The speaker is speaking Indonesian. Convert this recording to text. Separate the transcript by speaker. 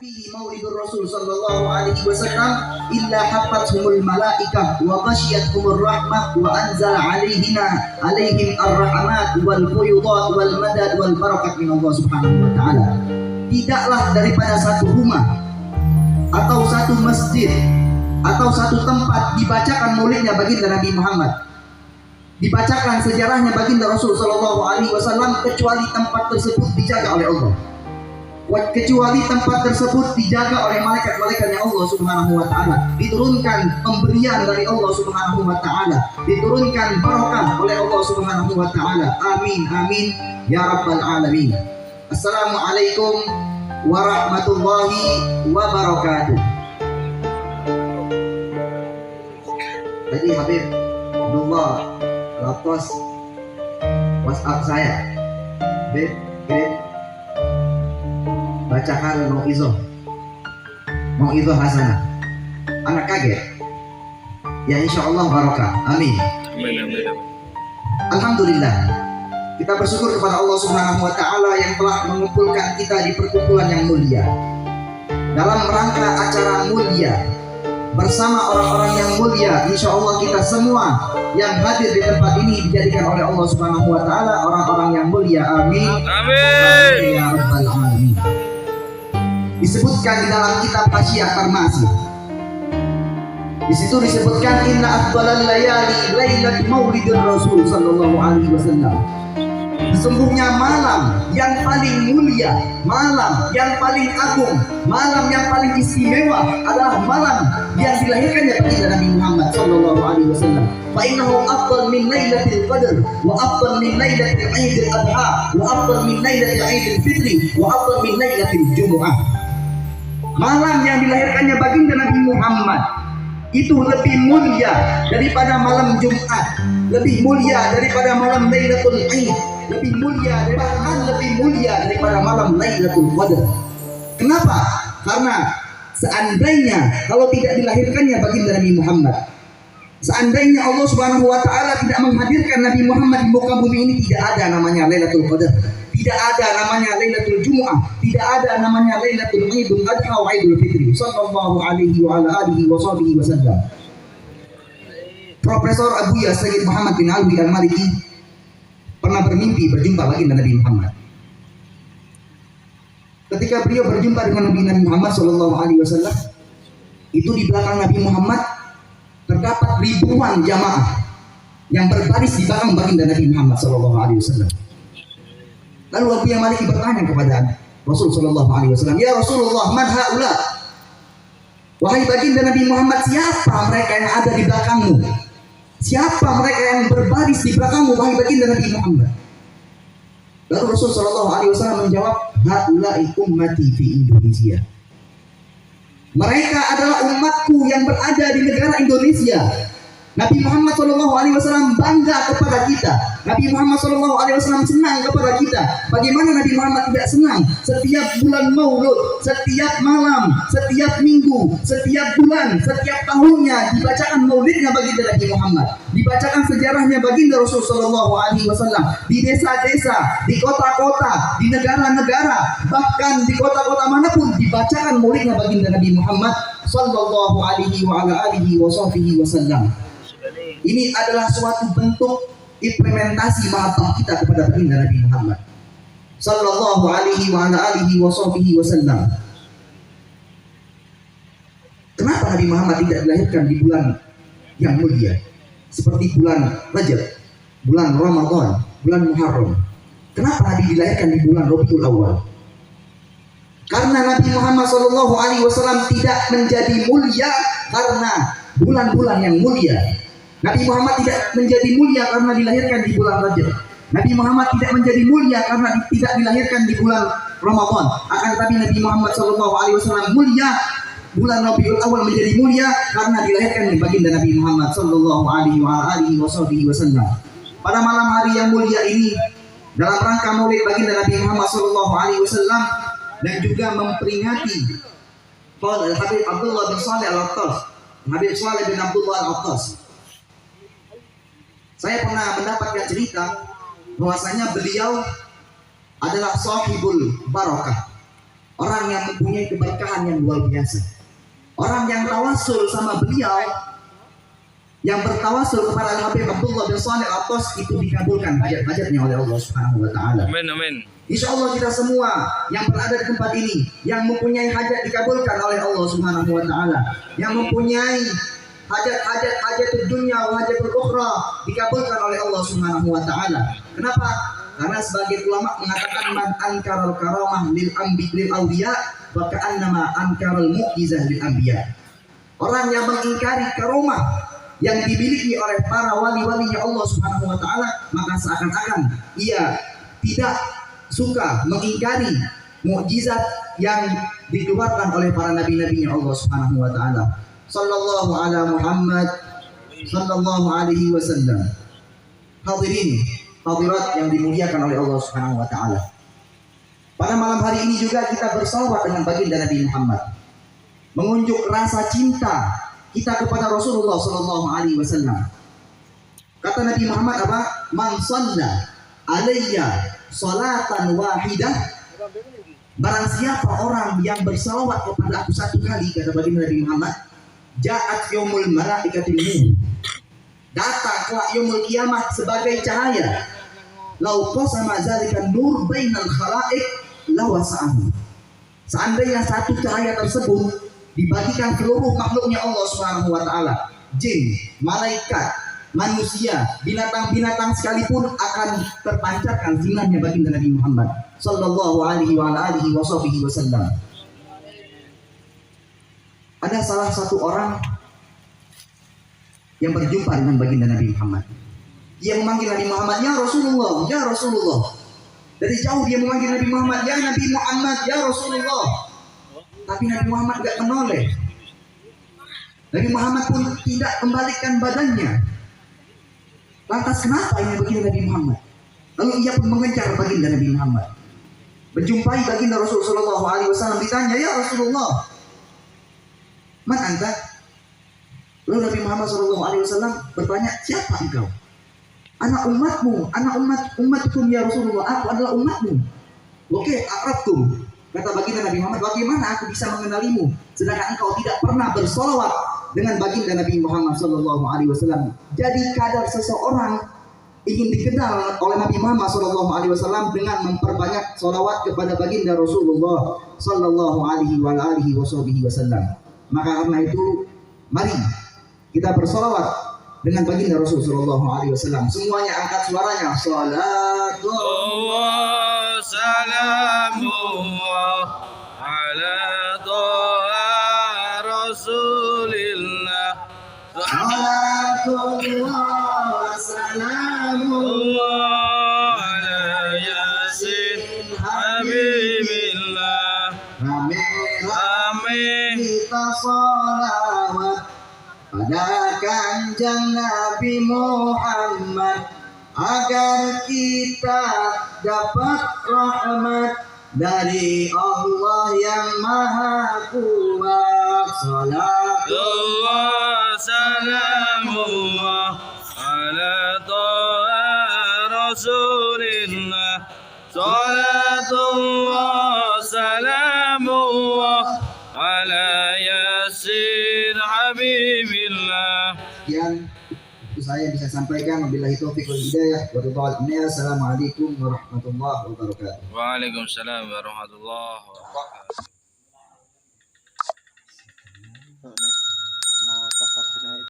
Speaker 1: fihi maulidur Rasul sallallahu alaihi wasallam illa hafathumul malaikah wa ghasyiyatuhumur rahmah wa anzala alaihim ar-rahmat wal fuyudat wal madad wal barakat min Allah subhanahu wa ta'ala. Tidaklah daripada satu rumah atau satu masjid atau satu tempat dibacakan maulidnya baginda Nabi Muhammad, dibacakan sejarahnya baginda Rasul sallallahu alaihi wasallam, kecuali tempat tersebut dijaga oleh Allah, kecuali tempat tersebut dijaga oleh malaikat-malaikatnya Allah subhanahu wa ta'ala, diturunkan pemberian dari Allah subhanahu wa ta'ala, diturunkan barokah oleh Allah subhanahu wa ta'ala. Amin amin ya rabbal alamin. Assalamualaikum warahmatullahi wabarakatuh. Tadi Habib Abdullah Latos WhatsApp saya, Beb, bacakan mau'izoh hasanah. Anak kaget ya, insyaallah barokah. Amin. Alhamdulillah, kita bersyukur kepada Allah subhanahu wa ta'ala yang telah mengumpulkan kita di perkumpulan yang mulia dalam rangka acara mulia bersama orang-orang yang mulia. Insyaallah kita semua yang hadir di tempat ini dijadikan oleh Allah subhanahu wa ta'ala orang-orang yang mulia. Amin amin ya rabbal alamin. Disebutkan di dalam kitab Hasyiah Farmasi, di situ disebutkan inna afdalal layali lailat maulidur Rasul sallallahu alaihi wasallam. Sesungguhnya malam yang paling mulia, malam yang paling agung, malam yang paling istimewa adalah malam yang dilahirkannya baginda Nabi Muhammad sallallahu alaihi wasallam. Fa innahu afdal min lailatul qadr wa afdal min lailatul aidil adha wa afdal min lailatul aidil fitri wa afdal min lailatul jumu'ah. Malam yang dilahirkannya baginda Nabi Muhammad itu lebih mulia daripada malam Jumat, lebih mulia daripada malam Lailatul Aid, lebih mulia daripada malam Lailatul Qadar. Kenapa? Karena seandainya kalau tidak dilahirkannya baginda Nabi Muhammad, seandainya Allah Subhanahu wa ta'ala tidak menghadirkan Nabi Muhammad di muka bumi ini, tidak ada namanya Lailatul Qadar, tidak ada namanya Lailatul Jumu'ah, tidak ada namanya Lailatul Idul Adha wa Idul Fitri sallallahu alaihi wa ala alihi wa sahbihi wasallam. Profesor Abuya Sayyid Muhammad bin Alwi Al-Maliki pernah bermimpi berjumpa baginda Nabi Muhammad. Ketika beliau berjumpa dengan Nabi Muhammad sallallahu alaihi wasallam, itu di belakang Nabi Muhammad terdapat ribuan jamaah yang berbaris di belakang baginda Nabi Muhammad sallallahu alaihi wasallam. Lalu Abu yang Maliki bertanya kepada Rasul sallallahu alaihi wasallam, "Ya Rasulullah, man haula?" Wahai baginda Nabi Muhammad, siapa mereka yang ada di belakangmu? Siapa mereka yang berbaris di belakangmu wahai baginda Nabi Muhammad? Lalu Rasul sallallahu alaihi wasallam menjawab, "Haula'i ummati fi Indonesia." Mereka adalah umatku yang berada di negara Indonesia. Nabi Muhammad SAW bangga kepada kita. Nabi Muhammad SAW senang kepada kita. Bagaimana Nabi Muhammad tidak senang? Setiap bulan Maulud, setiap malam, setiap minggu, setiap bulan, setiap tahunnya dibacakan maulidnya baginda Nabi Muhammad, dibacakan sejarahnya baginda Rasul SAW di desa-desa, di kota-kota, di negara-negara, bahkan di kota-kota manapun dibacakan maulidnya baginda Nabi Muhammad sallallahu alaihi wa ala alihi wa sahbihi wasallam. Ini adalah suatu bentuk implementasi mahabbah kita kepada baginda Nabi Muhammad sallallahu alaihi wa ala alihi wa sahbihi wasallam. Kenapa Nabi Muhammad tidak dilahirkan di bulan yang mulia seperti bulan Rajab, bulan Ramadan, bulan Muharram? Kenapa Nabi dilahirkan di bulan Rabiul Awal? Karena Nabi Muhammad sallallahu alaihi wasallam tidak menjadi mulia karena bulan-bulan yang mulia. Nabi Muhammad tidak menjadi mulia karena dilahirkan di bulan Rajab. Nabi Muhammad tidak menjadi mulia karena tidak dilahirkan di bulan Ramadan. Akan tetapi Nabi Muhammad SAW mulia, bulan Rabiul Awal menjadi mulia karena dilahirkan di baginda Nabi Muhammad SAW. Pada malam hari yang mulia ini, dalam rangka maulid baginda Nabi Muhammad SAW dan juga memperingati Habib Abdullah bin Saleh Al-Attas, Habib Saleh bin Abdullah Al-Attas, saya pernah mendapatkan cerita bahwasanya beliau adalah sahibul barakah, orang yang mempunyai keberkahan yang luar biasa, orang yang tawasul sama beliau, yang bertawasul kepada Al-Habib Abdullah bin Shalih Al-Atas, itu dikabulkan hajat-hajatnya oleh Allah Subhanahu wa taala.
Speaker 2: Amin, amin.
Speaker 1: Insya Allah kita semua yang berada di tempat ini, yang mempunyai hajat dikabulkan oleh Allah Subhanahu wa taala, yang mempunyai hajat dunia wa hajatul ukhra dikabulkan oleh Allah Subhanahu wa taala. Kenapa? Karena sebagai ulama mengatakan man ankaral karamah lil awliya wa ka'annama ankaral mu'jizah lil anbiya. Orang yang mengingkari karomah yang dimiliki oleh para wali-walinya Allah Subhanahu wa taala, maka seakan-akan ia tidak suka mengingkari mukjizat yang dikeluarkan oleh para nabi-nabinya Allah Subhanahu wa taala. Sallallahu ala Muhammad sallallahu alaihi wasallam. Hadirin, hadirat yang dimuliakan oleh Allah Subhanahu wa taala. Pada malam hari ini juga kita bersalawat dengan baginda Nabi Muhammad, mengunjuk rasa cinta kita kepada Rasulullah sallallahu alaihi wasallam. Kata Nabi Muhammad apa? Man shalla alayya salatan wahidah, barang siapa orang yang bersalawat kepada aku satu kali, kata baginda Nabi Muhammad, ja'at yaumul malaikatil nur, datang kelak yaumul kiamat sebagai cahaya. Lau qasama zalikan nur bainal khalaiq lawasa'ahu. Seandainya satu cahaya tersebut dibagikan seluruh makhluknya Allah Subhanahu wa taala, jin, malaikat, manusia, binatang-binatang sekalipun akan terpancarkan zinarnya baginda Nabi Muhammad sallallahu alaihi wa alihi wasallam. Ada salah satu orang yang berjumpa dengan baginda Nabi Muhammad. Dia memanggil Nabi Muhammad, ya Rasulullah, ya Rasulullah. Dari jauh dia memanggil Nabi Muhammad, ya Nabi Muhammad, ya Rasulullah. Tapi Nabi Muhammad tidak menoleh. Nabi Muhammad pun tidak membalikkan badannya. Lantas kenapa ini baginda Nabi Muhammad? Lalu ia pun mengejar baginda Nabi Muhammad. Berjumpai baginda Rasul sallallahu alaihi wasallam, ditanya, ya Rasulullah, man anta? Lalu Nabi Muhammad sallallahu alaihi wasallam bertanya, siapa engkau? Anak umatmu, anak umatkum ya Rasulullah, aku adalah umatmu. Oke, akrabtum. Kata baginda Nabi Muhammad, bagaimana aku bisa mengenalimu sedangkan engkau tidak pernah bersolawat dengan baginda Nabi Muhammad sallallahu alaihi wasallam. Jadi kadar seseorang ingin dikenal oleh Nabi Muhammad sallallahu alaihi wasallam dengan memperbanyak solawat kepada baginda Rasulullah sallallahu alaihi wasallam. Maka karena itu, mari kita bersolawat dengan baginda Rasul sallallahu alaihi wasallam. Semuanya angkat suaranya.
Speaker 2: Salatullah salamullah ala Rasulillah.
Speaker 1: Salatullah salamullah
Speaker 2: ala Yasin Habibillah. Amin.
Speaker 1: Kita sholawat pada kanjeng Nabi Muhammad agar kita dapat rahmat dari Allah yang Maha Kuat.
Speaker 2: Salatullah salamullah ala Rasulillah. Salatullah salamullah ala Yasin Habibillah.
Speaker 1: Sekian itu saya bisa sampaikan. Wabillahi taufiq wal hidayah. Assalamualaikum warahmatullahi wabarakatuh.
Speaker 2: Waalaikumsalam warahmatullahi wabarakatuh.